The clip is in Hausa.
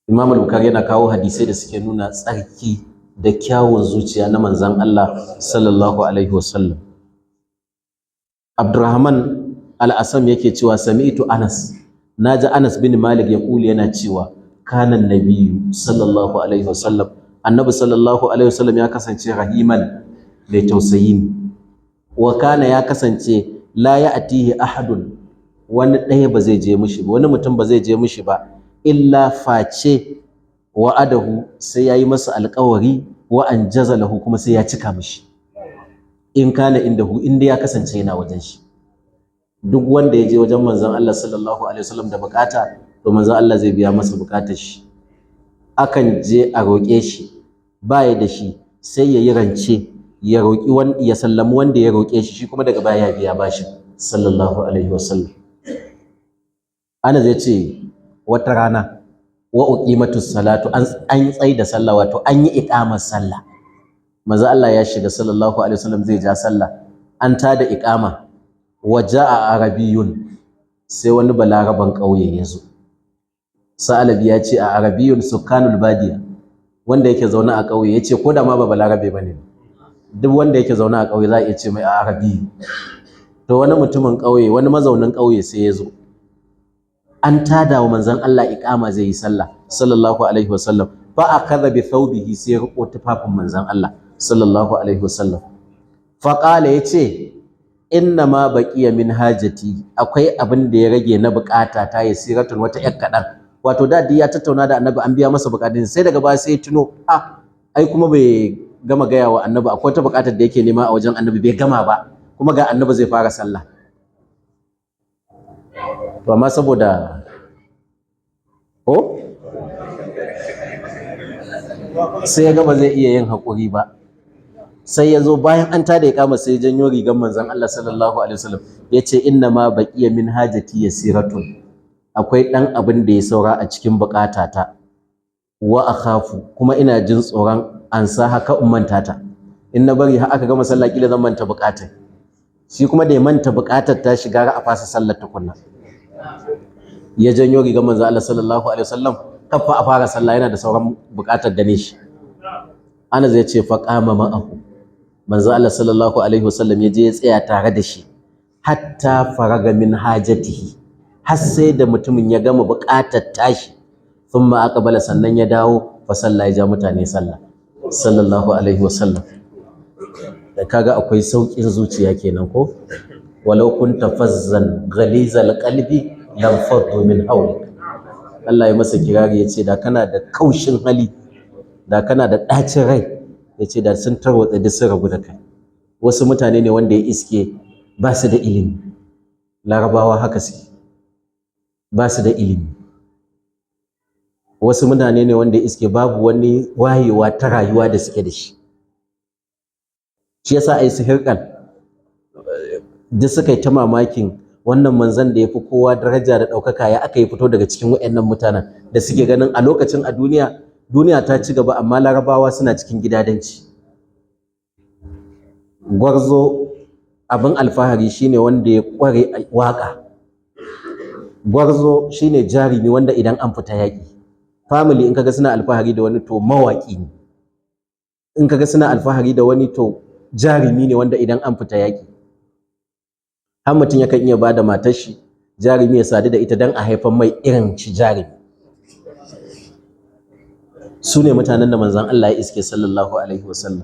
Imam al-Bukhari yana kawo hadisai da suke nuna tsarki da kyawun zuciya na manzon Allah sallallahu alaihi wasallam. Abdurrahman al-Asam yake cewa sami'tu Anas, naji Anas bin Malik ya kuli yana cewa kana nabiyyu sallallahu alaihi wasallam, annabi sallallahu alaihi wasallam ya kasance rahiman mai tausayi, wa kana ya kasance la ya'tihi ahadun, wani ɗaya ba zai je mishi ba, wani mutum ba zai je mishi ba illa face wa'adahu, sai yayi masa alƙawari, wa anjaza lahu, kuma sai ya cika mishi, in kana indahu, inda ya kasance yana wajen shi. Duk wanda ya je wajen manzon Allah sallallahu alaihi wasallam da bukata, to manzon Allah zai biya masa bukatar shi. Akan je a roƙe shi, baya da shi sai ya yi rance, ya roƙi wanda ya sallami wanda ya roƙe shi, shi kuma daga baya ya biya bashi sallallahu alaihi wasallam. Ana zai ce wata rana wa uqimatus salatu, an tsai da sallah, wato an yi iqamar sallah. Manzo Allah ya shiga sallallahu alaihi wasallam zai ja sallah, an tada iqama, wa jaa arabiyun, sai wani balaraban ƙauye ya zo. Sa'alabi ya ce a arabiyun sukanul badiya, wanda yake zaune a ƙauye, ya ce ko da ma ba balarabe bane, duk wanda yake zaune a ƙauye za a iya ce mai a arabiyu. To wani mutumin ƙauye, wani mazaunin ƙauye sai ya zo, an tada wa manzon Allah iqama zai yi sallah sallallahu alaihi wasallam, fa akadha bi thawbihi, sai ya riko tufafin manzon Allah sallallahu alaihi wasallam, fa qala, yace inna ma baqiya min hajati, akwai abin da ya rage na bukata ta, yasiratun, wata yak kadan. Wato da ya tattauna da annabi, an biya masa bukatun, sai daga baya sai ya tuno, ai kuma bai gama gaya wa annabi akwai wata bukatar da yake nema a wajen annabi, bai gama ba, kuma ga annabi zai fara sallah. To amma saboda sai ya ga ba zai iya yin haƙuri ba, sai ya zo bayan an tada iqama, sai ya janyo rigar manzon Allah sallallahu alaihi wasallam, yace inna ma baqiya min hajati yasiratun, akwai dan abin da ya saura a cikin bukatata, wa akhafu, kuma ina jin tsoron an sa haka ummanta ta, in na bari har aka gama sallah kila zan manta bukatar shi, kuma da ya manta bukatar ta shiga a fasa sallar tukunna. Ya janyo rigar manzo Allah sallallahu alaihi wasallam, kafa a fara sallah, yana da sauran bukatar gane shi. Ana zai ce fa qama ma'ahu, manzo Allah sallallahu alaihi wasallam ya je ya tsaya tare da shi, hatta faraga min hajatihi, har sai da mutumin ya gama bukatar tashi, thumma aqbala, sannan ya dawo, fa sallah, ya ja mutane sallah sallallahu alaihi wasallam. Da kaga akwai saukin zuciya kenan ko, walau kunta fazzan ghalizal qalbi lam faddu min hawlik. Allah ya masa kirari, yace da kana da kaushin hali, da kana da ɗacin rai, yace da sun tarwatsa da sun rabu da kai. Wasu mutane ne wanda ya iske ba su da ilimi, larabawa haka suke, ba su da ilimi. Wasu mutane ne wanda ya iske babu wani wayewa ta rayuwa da suke da shi. Shi yasa ai su hirƙan duk suka yi ta mamakin wannan manzon da ya fi kowa daraja da ɗaukaka, ya aka yi fito daga cikin waɗannan mutanen da suke ganin a lokacin a duniya ta ci gaba, amma larabawa suna cikin gidadanci. Gwarzo abin alfahari shine wanda ya ƙware a waƙa. Gwarzo shine jarumi wanda idan an fita yaƙi, family in kaga suna alfahari da wani, to mawaƙi ne. In kaga suna alfahari da wani, to jarumi ne wanda idan an fita yaƙi, har mutum yakan iya bada matar shi jarumi ya sadu da ita dan a haifan mai irin shi jarumi. Su ne mutanen da manzon Allah ya iske sallallahu alaihi wasallam.